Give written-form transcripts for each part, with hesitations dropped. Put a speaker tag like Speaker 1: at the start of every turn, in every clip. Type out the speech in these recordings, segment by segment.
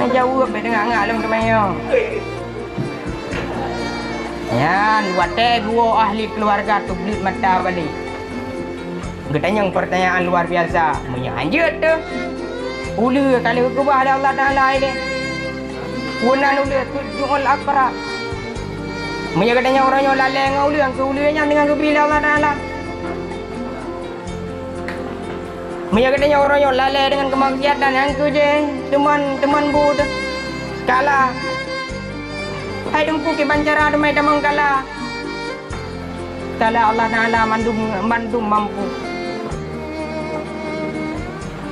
Speaker 1: jauh apa dengar ngak long kemayo. Yan, wate dua ahli keluarga tu belit mata balik. Getanya pertanyaan luar biasa. Menyanjut tu. Ulu kalau kubah ada Allah Taala ini. Wunan ulu tujuul akra. Menyagatanya orang yang lalai dengan ulu yang keulunya dengan kebila Allah Taala. Menyagatanya orang yang lalai dengan kemaksiatan yang ke je teman-teman bu tu. Kalah. Hai dengku ke bancara demai damang kalah. Kalah Allah Taala mandum mampu.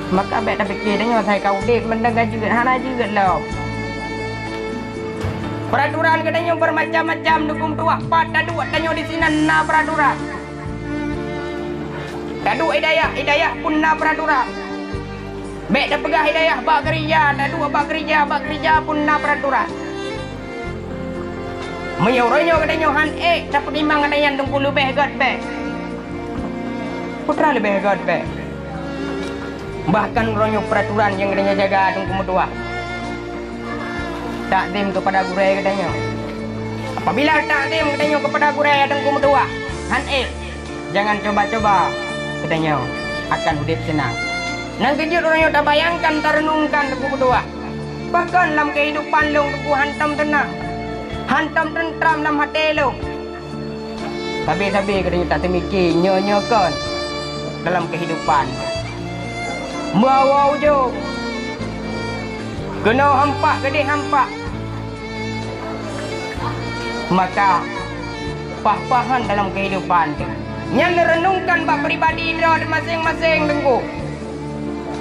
Speaker 1: Maka baik dah fikir tanya saya kau dek mendengar juga hana juga lah. Peraturan katanya bermacam-macam dukung tua pat dadu tanya di sini na peraturan. Dadu hidayah pun na peraturan. Baik dah pegah hidayah bak kerja dadu bak kerja pun na peraturan. Menyuruhnya katanya han dapat imang katanya dengku lebih god baik. Putra lebih god baik. Bahkan ronyo peraturan yang katanya jaga dengku mutua. Takdim kepada gurai katanya. Apabila takdim katanya kepada gurai dengku mutua, han jangan coba-coba katanya akan hidup senang. Nang kejut ronyo tak bayangkan terenungkan dengku mutua. Bahkan dalam kehidupan long dengku hantam tenang. Hantam tentram dalam hati long. Tapi katanya tak termikir nyo-nyokan dalam kehidupan. Bawa ujung kena hampak gede hampak. Maka pah-pahan dalam kehidupan yang merenungkan bak pribadi dia masing-masing dengku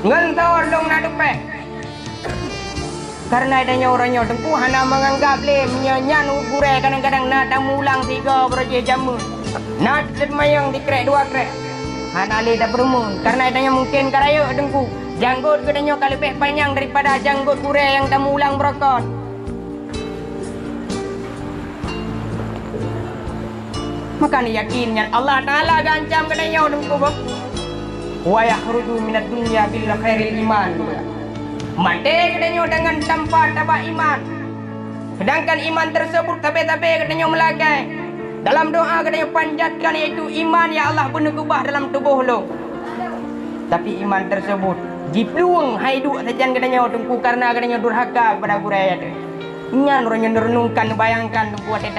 Speaker 1: ngentor dong nak dupeh. Karena adanya orangnya dengku hana menganggap le menyanyan ukurai kadang-kadang nak mulang 3 berje jamu nak mayang dikrek 2 krek. Hana le dah berumun karena adanya mungkin karaya dengku janggut katanya kalau lebih panjang daripada janggut kurai yang dah mulang berokot. Maka ni yakinnya Allah Taala gancam katanya dengku bah. Wa yakhruju minad dunya bil khairil iman. Mati katanya dengan tanpa tabak iman. Sedangkan iman tersebut tapi katanya melagai. Dalam doa katanya panjatkan iaitu iman ya Allah benegubah dalam tubuh lo. Tapi iman tersebut dipeluang haiduk sajan katanya dengku karena katanya durhaka kepada guraya tu. Nyan orangnya renungkan bayangkan dengku ada